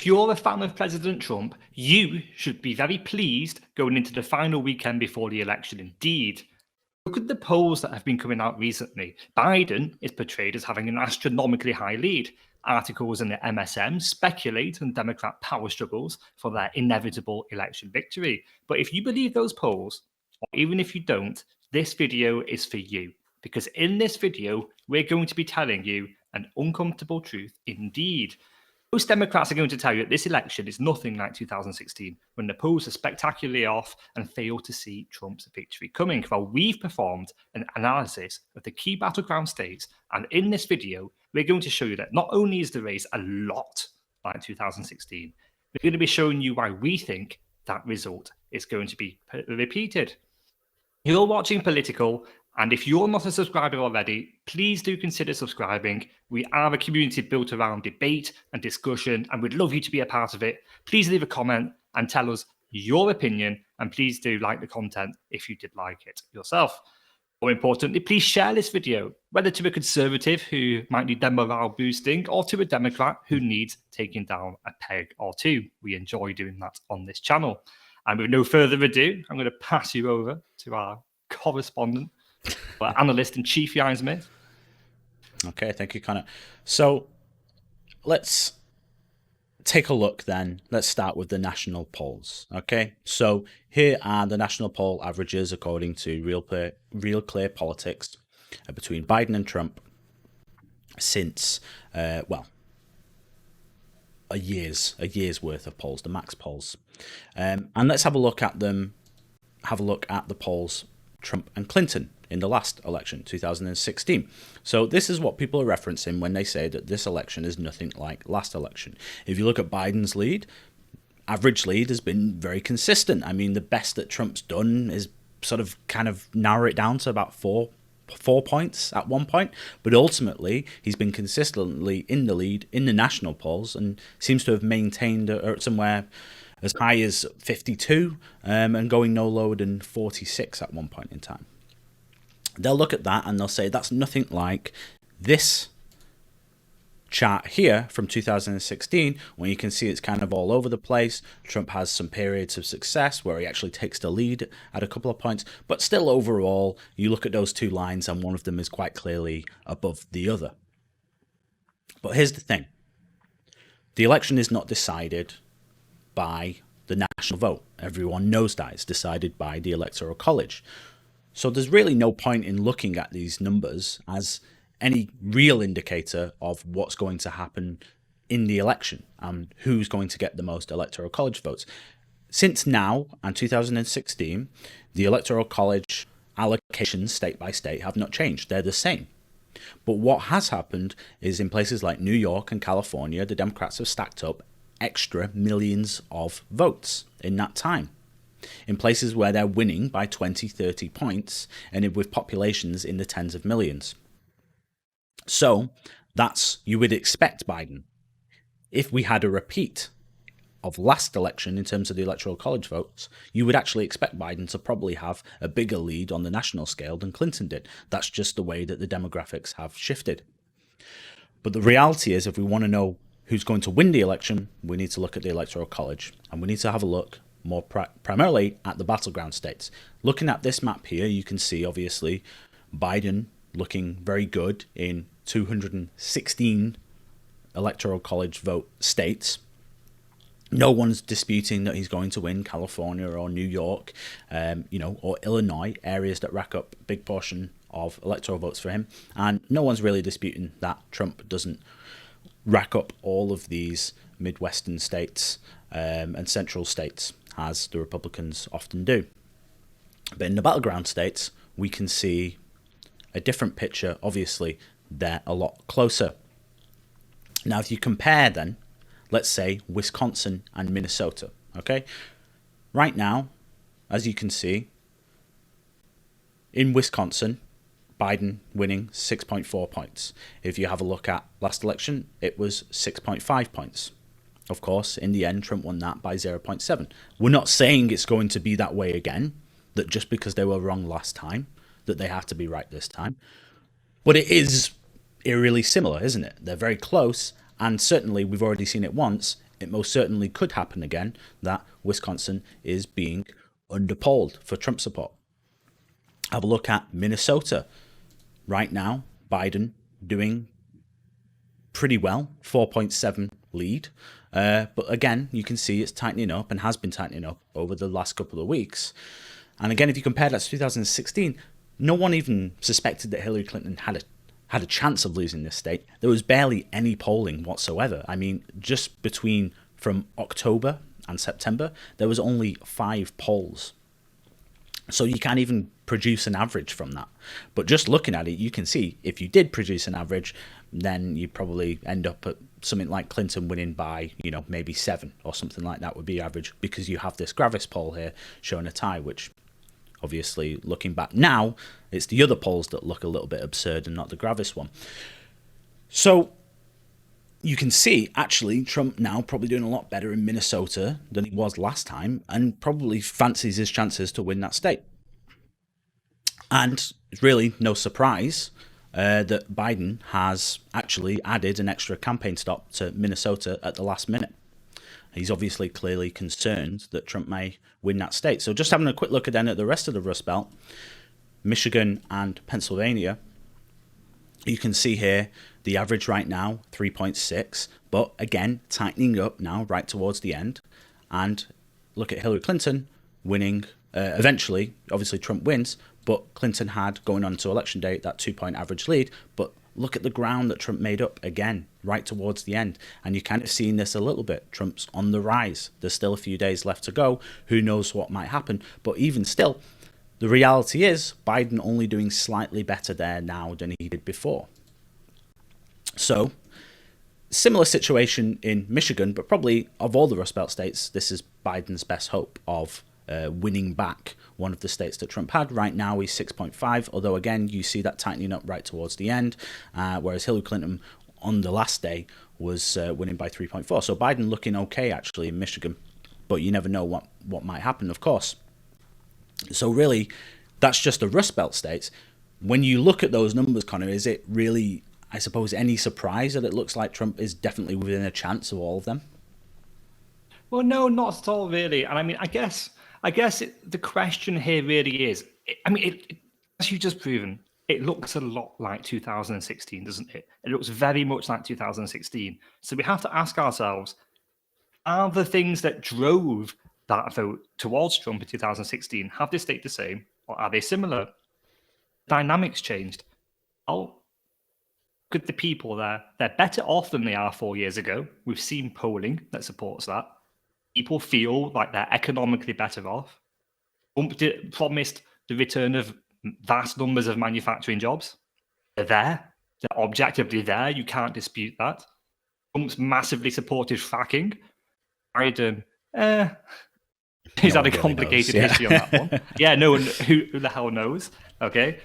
If you're a fan of President Trump, you should be very pleased going into the final weekend before the election indeed. Look at the polls that have been coming out recently. Biden is portrayed as having an astronomically high lead. Articles in the MSM speculate on Democrat power struggles for their inevitable election victory. But if you believe those polls, or even if you don't, this video is for you. Because in this video, we're going to be telling you an uncomfortable truth indeed. Most Democrats are going to tell you that this election is nothing like 2016, when the polls are spectacularly off and fail to see Trump's victory coming. Well, we've performed an analysis of the key battleground states, and in this video, we're going to show you that not only is the race a lot like 2016, we're going to be showing you why we think that result is going to be repeated. You're watching Political, and if you're not a subscriber already, please do consider subscribing. We are a community built around debate and discussion, and we'd love you to be a part of it. Please leave a comment and tell us your opinion, and please do like the content if you did like it yourself. More importantly, please share this video, whether to a conservative who might need their morale boosting or to a Democrat who needs taking down a peg or two. We enjoy doing that on this channel. And with no further ado, I'm going to pass you over to our correspondent, our analyst in chief, Ian Smith. Okay, thank you, Connor. So let's take a look then. Let's start with the national polls. Okay, so here are the national poll averages according to Real Clear Politics between Biden and Trump since, well, a year's worth of polls, the max polls. And let's have a look at them, have a look at the polls Trump and Clinton in the last election, 2016. So this is what people are referencing when they say that this election is nothing like last election. If you look at Biden's lead, average lead has been very consistent. I mean, the best that Trump's done is sort of kind of narrow it down to about four points at one point, but ultimately he's been consistently in the lead in the national polls and seems to have maintained somewhere as high as 52 and going no lower than 46 at one point in time. They'll look at that and they'll say that's nothing like this chart here from 2016, when you can see it's kind of all over the place. Trump has some periods of success where he actually takes the lead at a couple of points, but still overall, you look at those two lines and one of them is quite clearly above the other. But here's the thing. The election is not decided by the national vote. Everyone knows that. It's decided by the Electoral College. So there's really no point in looking at these numbers as any real indicator of what's going to happen in the election and who's going to get the most Electoral College votes. Since now and 2016, the Electoral College allocations state by state have not changed. They're the same. But what has happened is in places like New York and California, the Democrats have stacked up extra millions of votes in that time. In places where they're winning by 20, 30 points and with populations in the tens of millions. So that's, you would expect Biden. If we had a repeat of last election in terms of the Electoral College votes, you would actually expect Biden to probably have a bigger lead on the national scale than Clinton did. That's just the way that the demographics have shifted. But the reality is, if we want to know who's going to win the election, we need to look at the Electoral College, and we need to have a look more primarily at the battleground states. Looking at this map here, you can see obviously Biden looking very good in 216 Electoral College vote states. No one's disputing that he's going to win California or New York, or Illinois, areas that rack up a big portion of electoral votes for him. And no one's really disputing that Trump doesn't rack up all of these Midwestern states and central states, as the Republicans often do. But in the battleground states, we can see a different picture. Obviously, they're a lot closer. Now, if you compare then, let's say Wisconsin and Minnesota, okay? Right now, as you can see, in Wisconsin, Biden winning 6.4 points. If you have a look at last election, it was 6.5 points. Of course, in the end, Trump won that by 0.7. We're not saying it's going to be that way again, that just because they were wrong last time, that they have to be right this time. But it is eerily similar, isn't it? They're very close, and certainly we've already seen it once it most certainly could happen again that Wisconsin is being underpolled for Trump support. Have a look at Minnesota. Right now, Biden doing pretty well, 4.7 lead. But again, you can see it's tightening up and has been tightening up over the last couple of weeks. And again, if you compare that to 2016, no one even suspected that Hillary Clinton had a chance of losing this state. There was barely any polling whatsoever. I mean, just from October and September, there was only 5 polls. So you can't even produce an average from that. But just looking at it, you can see if you did produce an average, then you probably end up at something like Clinton winning by, maybe 7 or something like that would be average, because you have this Gravis poll here showing a tie, which obviously looking back now, it's the other polls that look a little bit absurd and not the Gravis one. So you can see actually Trump now probably doing a lot better in Minnesota than he was last time, and probably fancies his chances to win that state. And it's really no surprise that Biden has actually added an extra campaign stop to Minnesota at the last minute. He's obviously clearly concerned that Trump may win that state. So just having a quick look then at the rest of the Rust Belt, Michigan and Pennsylvania, you can see here the average right now, 3.6, but again, tightening up now right towards the end. And look at Hillary Clinton winning eventually. Obviously, Trump wins, but Clinton had, going on to election day, that 2-point average lead. But look at the ground that Trump made up again right towards the end. And you're kind of seeing this a little bit. Trump's on the rise. There's still a few days left to go. Who knows what might happen? But even still, the reality is Biden only doing slightly better there now than he did before. So, similar situation in Michigan, but probably of all the Rust Belt states, this is Biden's best hope of winning back one of the states that Trump had. Right now he's 6.5, although again you see that tightening up right towards the end, whereas Hillary Clinton on the last day was winning by 3.4. So Biden looking okay actually in Michigan, but you never know what might happen, of course. So really, that's just the Rust Belt states. When you look at those numbers, Connor, is it really, I suppose, any surprise that it looks like Trump is definitely within a chance of all of them? Well, no, not at all, really. And I mean, I guess the question here really is, as you've just proven, it looks a lot like 2016, doesn't it? It looks very much like 2016. So we have to ask ourselves, are the things that drove that vote towards Trump in 2016, have they stayed the same, or are they similar? Dynamics changed. Oh, good, the people there, they're better off than they are 4 years ago. We've seen polling that supports that. People feel like they're economically better off. Trump promised the return of vast numbers of manufacturing jobs. They're there. They're objectively there. You can't dispute that. Trump's massively supported fracking. Biden, he's had a complicated history on that one. Yeah, no one who the hell knows. Okay.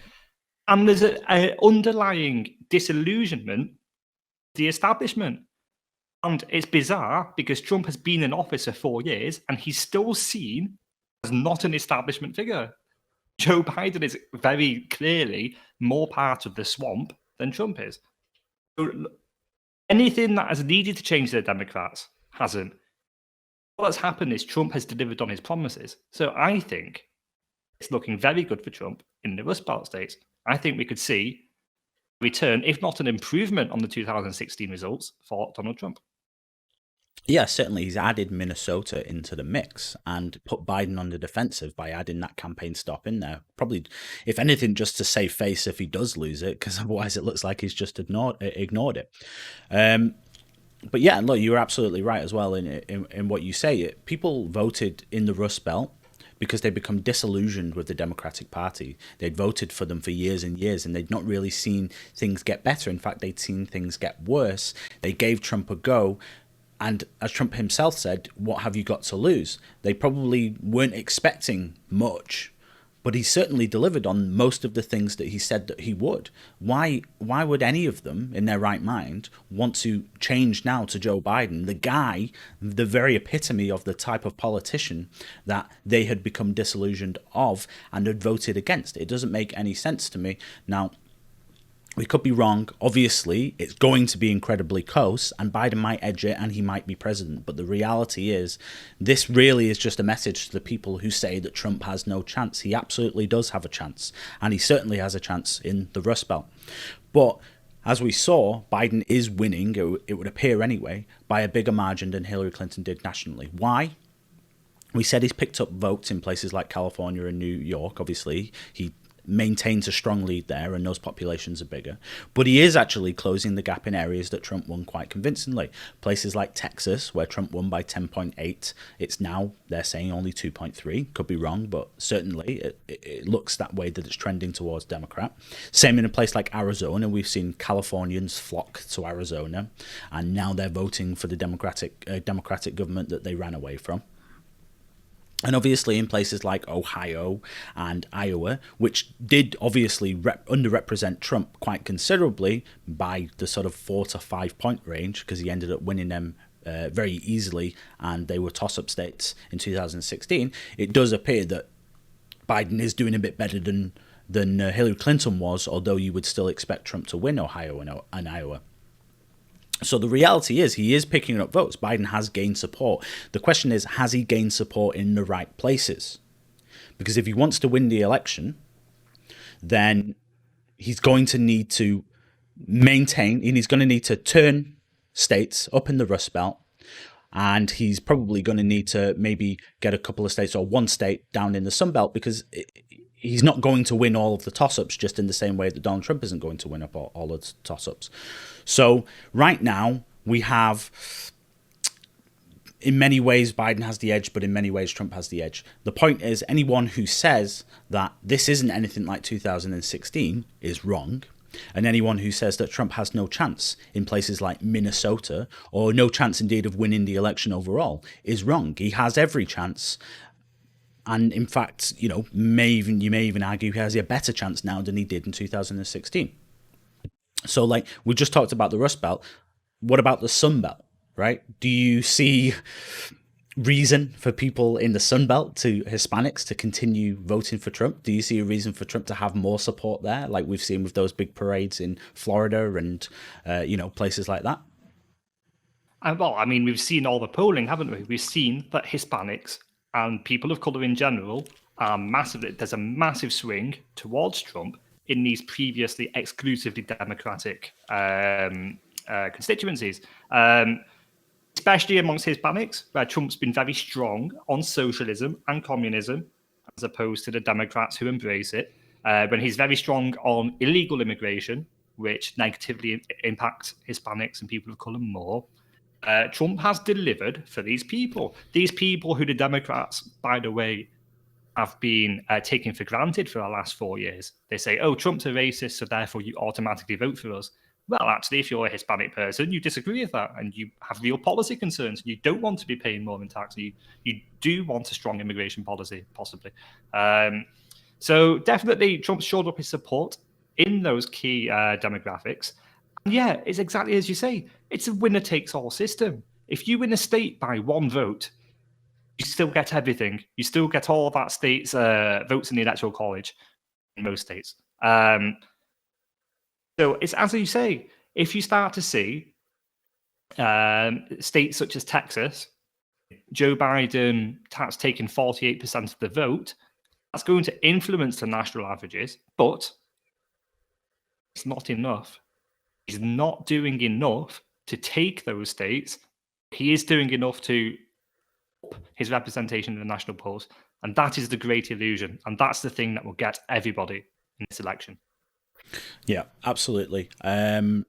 And there's an underlying disillusionment with the establishment. And it's bizarre because Trump has been in office for 4 years and he's still seen as not an establishment figure. Joe Biden is very clearly more part of the swamp than Trump is. So anything that has needed to change the Democrats hasn't. What's happened is Trump has delivered on his promises. So I think it's looking very good for Trump in the Rust Belt states. I think we could see a return, if not an improvement on the 2016 results for Donald Trump. Yeah, certainly he's added Minnesota into the mix and put Biden on the defensive by adding that campaign stop in there. Probably, if anything, just to save face if he does lose it, because otherwise it looks like he's just ignored it. But yeah, look, you were absolutely right as well in what you say. People voted in the Rust Belt because they'd become disillusioned with the Democratic Party. They'd voted for them for years and years, and they'd not really seen things get better. In fact, they'd seen things get worse. They gave Trump a go. And as Trump himself said, what have you got to lose? They probably weren't expecting much, but he certainly delivered on most of the things that he said that he would. Why would any of them, in their right mind, want to change now to Joe Biden, the guy, the very epitome of the type of politician that they had become disillusioned of and had voted against? It doesn't make any sense to me. Now, We could be wrong. Obviously, it's going to be incredibly close, and Biden might edge it and he might be president. But the reality is, this really is just a message to the people who say that Trump has no chance. He absolutely does have a chance, and he certainly has a chance in the Rust Belt. But as we saw, Biden is winning, it would appear anyway, by a bigger margin than Hillary Clinton did nationally. Why? We said he's picked up votes in places like California and New York. Obviously, he maintains a strong lead there, and those populations are bigger. But he is actually closing the gap in areas that Trump won quite convincingly. Places like Texas, where Trump won by 10.8, it's now, they're saying, only 2.3. Could be wrong, but certainly it looks that way, that it's trending towards Democrat. Same in a place like Arizona. We've seen Californians flock to Arizona, and now they're voting for the Democratic government that they ran away from. And obviously in places like Ohio and Iowa, which did obviously underrepresent Trump quite considerably by the sort of 4 to 5 point range, because he ended up winning them very easily, and they were toss-up states in 2016, it does appear that Biden is doing a bit better than Hillary Clinton was, although you would still expect Trump to win Ohio and Iowa. So the reality is he is picking up votes. Biden has gained support. The question is, has he gained support in the right places? Because if he wants to win the election, then he's going to need to maintain, and he's going to need to turn states up in the Rust Belt, and he's probably going to need to maybe get a couple of states or one state down in the Sun Belt, because he's not going to win all of the toss-ups, just in the same way that Donald Trump isn't going to win up all of the toss-ups. So right now we have, in many ways, Biden has the edge, but in many ways Trump has the edge. The point is, anyone who says that this isn't anything like 2016 is wrong. And anyone who says that Trump has no chance in places like Minnesota, or no chance indeed of winning the election overall, is wrong. He has every chance. And in fact, you may even argue he has a better chance now than he did in 2016. So, like, we just talked about the Rust Belt. What about the Sun Belt, right? Do you see reason for people in the Sun Belt, to Hispanics, to continue voting for Trump? Do you see a reason for Trump to have more support there, like we've seen with those big parades in Florida and, places like that? Well, I mean, we've seen all the polling, haven't we? We've seen that Hispanics and people of color in general are massive. There's a massive swing towards Trump in these previously exclusively Democratic constituencies, especially amongst Hispanics, where Trump's been very strong on socialism and communism, as opposed to the Democrats who embrace it. When he's very strong on illegal immigration, which negatively impacts Hispanics and people of color more. Trump has delivered for these people who the Democrats, by the way, have been taken for granted for the last 4 years. They say, oh, Trump's a racist, so therefore you automatically vote for us. Well, actually, if you're a Hispanic person, you disagree with that, and you have real policy concerns. You don't want to be paying more in tax. You do want a strong immigration policy, possibly. So definitely Trump showed up his support in those key demographics. And yeah, it's exactly as you say. It's a winner-takes-all system. If you win a state by one vote, you still get everything. You still get all of that state's votes in the electoral college in most states. So it's as you say, if you start to see states such as Texas, Joe Biden has taken 48% of the vote, that's going to influence the national averages, but it's not enough. He's not doing enough to take those states. He is doing enough to his representation in the national polls, and that is the great illusion, and that's the thing that will get everybody in this election. Yeah, absolutely. I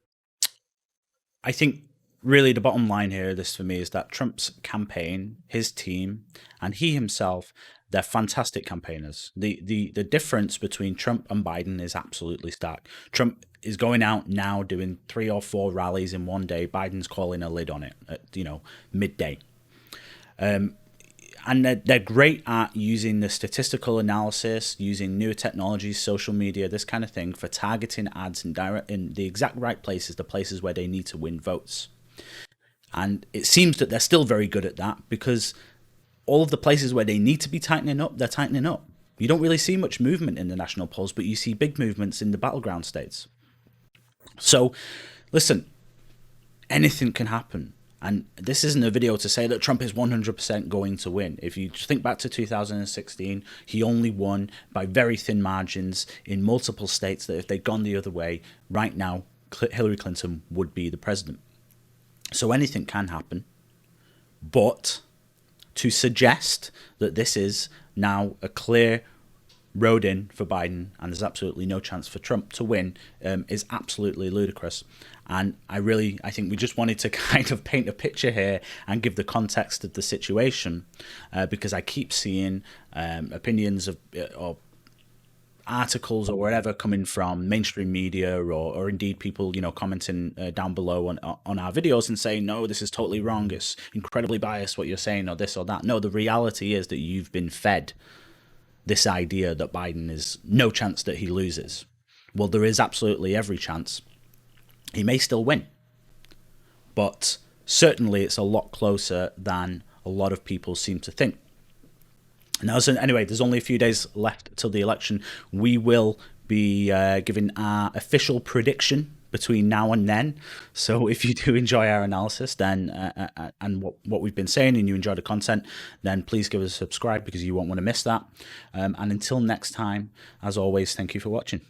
think really the bottom line here, this for me, is that Trump's campaign, his team, and he himself, they're fantastic campaigners. The difference between Trump and Biden is absolutely stark. Trump is going out now doing 3 or 4 rallies in one day. Biden's calling a lid on it at midday. And they're great at using the statistical analysis, using newer technologies, social media, this kind of thing, for targeting ads in the exact right places, the places where they need to win votes. And it seems that they're still very good at that, because all of the places where they need to be tightening up, they're tightening up. You don't really see much movement in the national polls, but you see big movements in the battleground states. So, listen, anything can happen. And this isn't a video to say that Trump is 100% going to win. If you think back to 2016, he only won by very thin margins in multiple states that if they'd gone the other way, right now, Hillary Clinton would be the president. So anything can happen. But to suggest that this is now a clear road in for Biden and there's absolutely no chance for Trump to win is absolutely ludicrous. And I think we just wanted to kind of paint a picture here and give the context of the situation, because I keep seeing opinions of or articles or whatever coming from mainstream media or indeed people, commenting down below on our videos and saying, no, this is totally wrong. It's incredibly biased what you're saying or this or that. No, the reality is that you've been fed this idea that Biden is no chance that he loses. Well, there is absolutely every chance. He may still win, but certainly it's a lot closer than a lot of people seem to think. Now, so anyway, there's only a few days left till the election. We will be giving our official prediction between now and then. So if you do enjoy our analysis then and what we've been saying and you enjoy the content, then please give us a subscribe because you won't want to miss that. And until next time, as always, thank you for watching.